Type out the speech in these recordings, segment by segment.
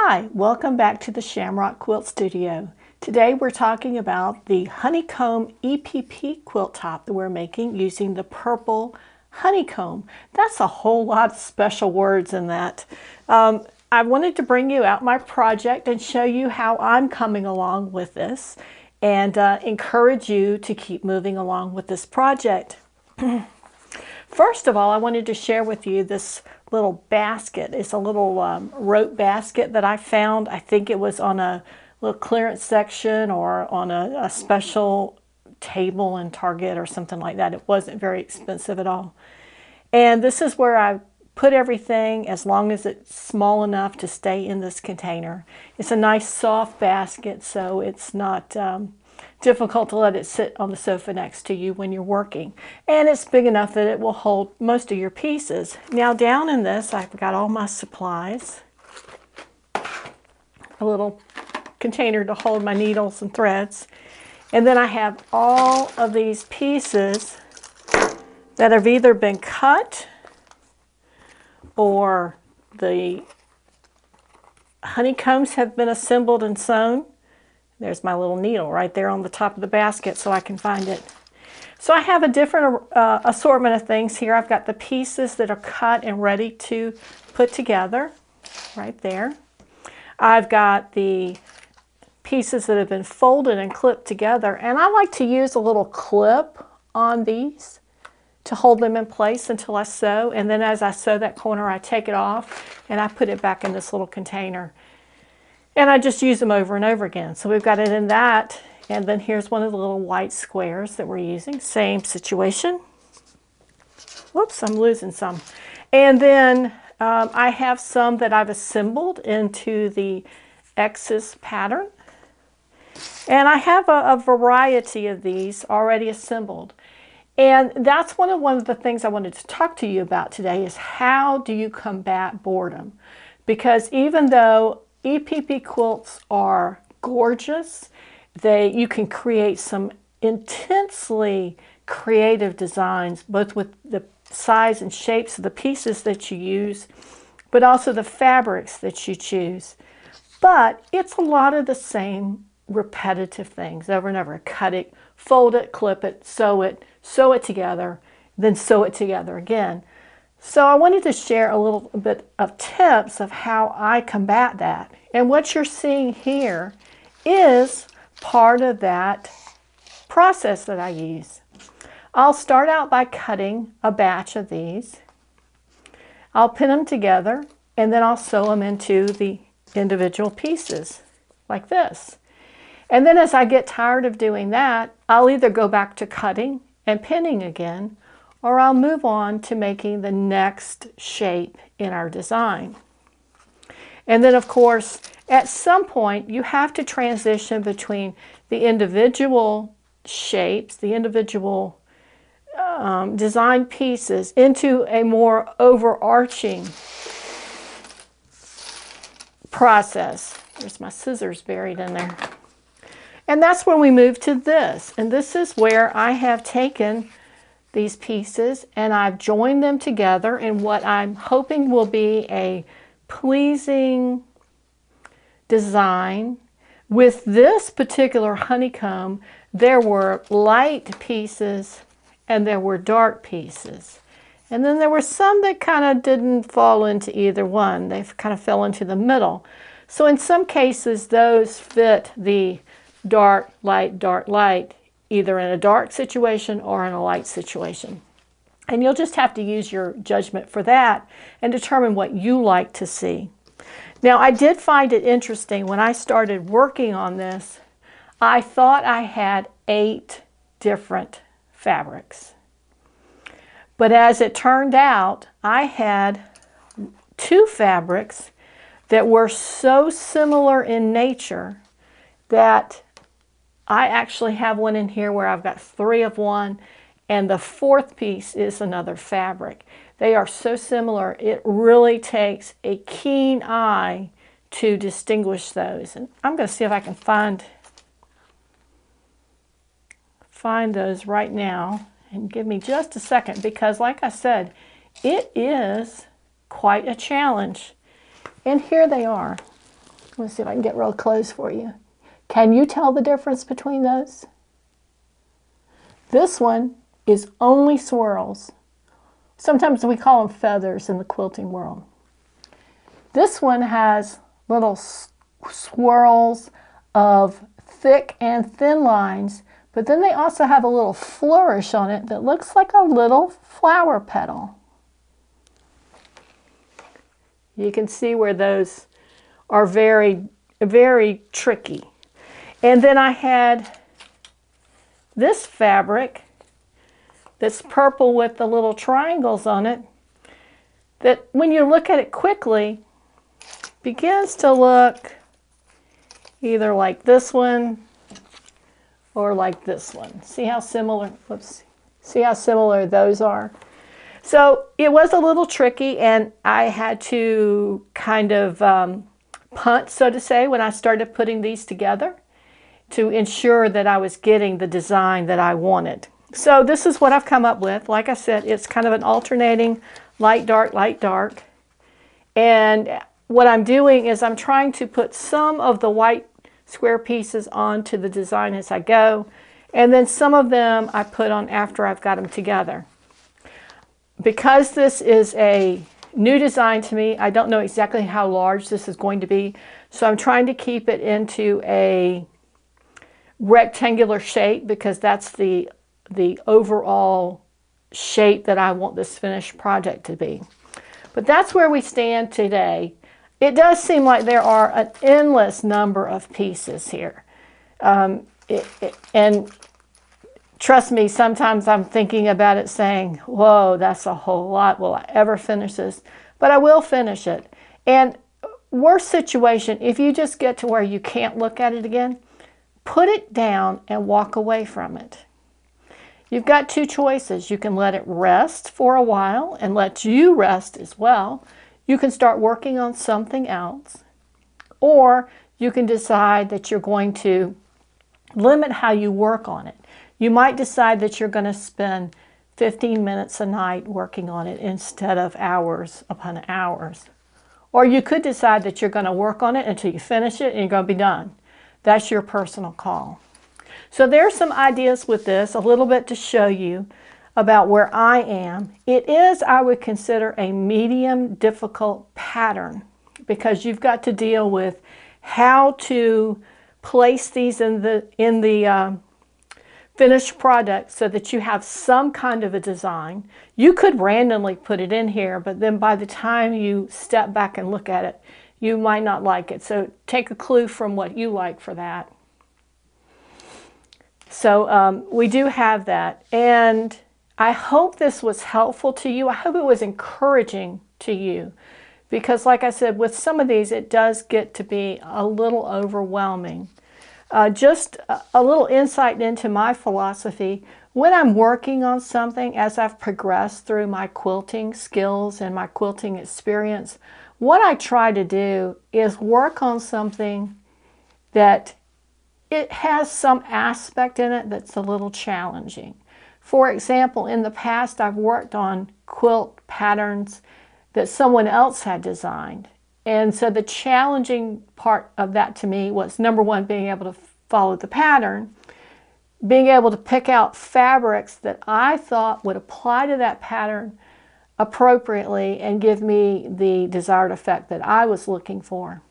Hi, welcome back to the Shamrock Quilt Studio. Today we're talking about the honeycomb EPP quilt top that we're making using the purple honeycomb. That's a whole lot of special words in that. I wanted to bring you out my project and show you how I'm coming along with this and encourage you to keep moving along with this project. First of all, I wanted to share with you this little basket. It's a little rope basket that I found. I think it was on a little clearance section or on a special table in Target or something like that. It wasn't very expensive at all. And this is where I put everything as long as it's small enough to stay in this container. It's a nice soft basket, so it's not difficult to let it sit on the sofa next to you when you're working. And it's big enough that it will hold most of your pieces. Now down in this, I've got all my supplies. A little container to hold my needles and threads. And then I have all of these pieces that have either been cut or the honeycombs have been assembled and sewn. There's my little needle right there on the top of the basket so I can find it. So I have a different assortment of things here. I've got the pieces that are cut and ready to put together right there. I've got the pieces that have been folded and clipped together, and I like to use a little clip on these to hold them in place until I sew, and then as I sew that corner I take it off and I put it back in this little container. And I just use them over and over again. So we've got it in that. And then here's one of the little white squares that we're using. Same situation. Whoops, I'm losing some. And then I have some that I've assembled into the X's pattern. And I have a variety of these already assembled. And that's one of the things I wanted to talk to you about today is how do you combat boredom? Because even though EPP quilts are gorgeous, you can create some intensely creative designs, both with the size and shapes of the pieces that you use, but also the fabrics that you choose. But it's a lot of the same repetitive things over and over. Cut it, fold it, clip it, sew it together, then sew it together again. So I wanted to share a little bit of tips of how I combat that. And what you're seeing here is part of that process that I use. I'll start out by cutting a batch of these. I'll pin them together and then I'll sew them into the individual pieces like this. And then as I get tired of doing that, I'll either go back to cutting and pinning again, or I'll move on to making the next shape in our design. And then of course, at some point, you have to transition between the individual shapes, the individual design pieces into a more overarching process. There's my scissors buried in there. And that's when we move to this. And this is where I have taken these pieces and I've joined them together in what I'm hoping will be a pleasing design. With this particular honeycomb, there were light pieces and there were dark pieces. And then there were some that kind of didn't fall into either one. They kind of fell into the middle. So in some cases, those fit the dark, light, either in a dark situation or in a light situation. And you'll just have to use your judgment for that and determine what you like to see. Now, I did find it interesting when I started working on this, I thought I had 8 different fabrics. But as it turned out, I had 2 fabrics that were so similar in nature that I actually have one in here where I've got 3 of one, and the 4th piece is another fabric. They are so similar, it really takes a keen eye to distinguish those. And I'm going to see if I can find those right now. And give me just a second, because like I said, it is quite a challenge. And here they are. Let's see if I can get real close for you. Can you tell the difference between those? This one is only swirls. Sometimes we call them feathers in the quilting world. This one has little swirls of thick and thin lines, but then they also have a little flourish on it that looks like a little flower petal. You can see where those are very, very tricky. And then I had this fabric that's purple with the little triangles on it that when you look at it quickly begins to look either like this one or like this one. See how similar, whoops, see how similar those are? So it was a little tricky, and I had to kind of punt, so to say, when I started putting these together to ensure that I was getting the design that I wanted. So this is what I've come up with. Like I said, it's kind of an alternating light, dark. And what I'm doing is I'm trying to put some of the white square pieces onto the design as I go, and then some of them I put on after I've got them together. Because this is a new design to me, I don't know exactly how large this is going to be, so I'm trying to keep it into a rectangular shape because that's the overall shape that I want this finished project to be. But that's where we stand today. It does seem like there are an endless number of pieces here. And trust me, sometimes I'm thinking about it saying, whoa, that's a whole lot. Will I ever finish this? But I will finish it. And worst situation, if you just get to where you can't look at it again, put it down and walk away from it. You've got two choices. You can let it rest for a while and let you rest as well. You can start working on something else. Or you can decide that you're going to limit how you work on it. You might decide that you're going to spend 15 minutes a night working on it instead of hours upon hours. Or you could decide that you're going to work on it until you finish it and you're going to be done. That's your personal call. So there's some ideas with this, a little bit to show you about where I am. It is, I would consider, a medium difficult pattern because you've got to deal with how to place these in the finished product so that you have some kind of a design. You could randomly put it in here, but then by the time you step back and look at it, you might not like it. So take a clue from what you like for that. So we do have that. And I hope this was helpful to you. I hope it was encouraging to you. Because like I said, with some of these, it does get to be a little overwhelming. Just a little insight into my philosophy. When I'm working on something, as I've progressed through my quilting skills and my quilting experience, what I try to do is work on something that it has some aspect in it that's a little challenging. For example, in the past, I've worked on quilt patterns that someone else had designed. And so the challenging part of that to me was, number one, being able to follow the pattern, being able to pick out fabrics that I thought would apply to that pattern appropriately and give me the desired effect that I was looking for.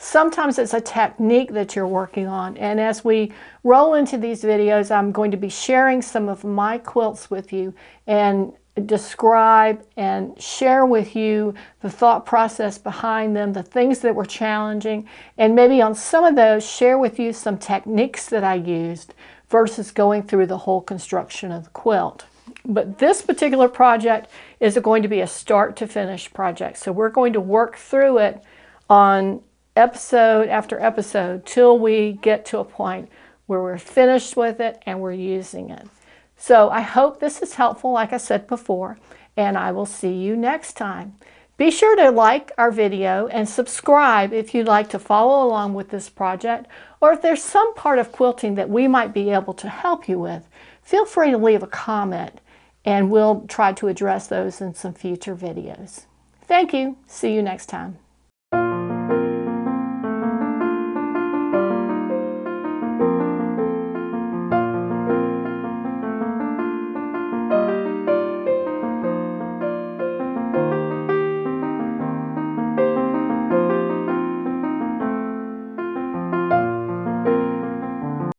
Sometimes it's a technique that you're working on, and as we roll into these videos, I'm going to be sharing some of my quilts with you and describe and share with you the thought process behind them, the things that were challenging, and maybe on some of those share with you some techniques that I used versus going through the whole construction of the quilt. But this particular project is going to be a start to finish project, so we're going to work through it on episode after episode till we get to a point where we're finished with it and we're using it. So I hope this is helpful, like I said before, and I will see you next time. Be sure to like our video and subscribe if you'd like to follow along with this project, or if there's some part of quilting that we might be able to help you with, feel free to leave a comment and we'll try to address those in some future videos. Thank you. See you next time.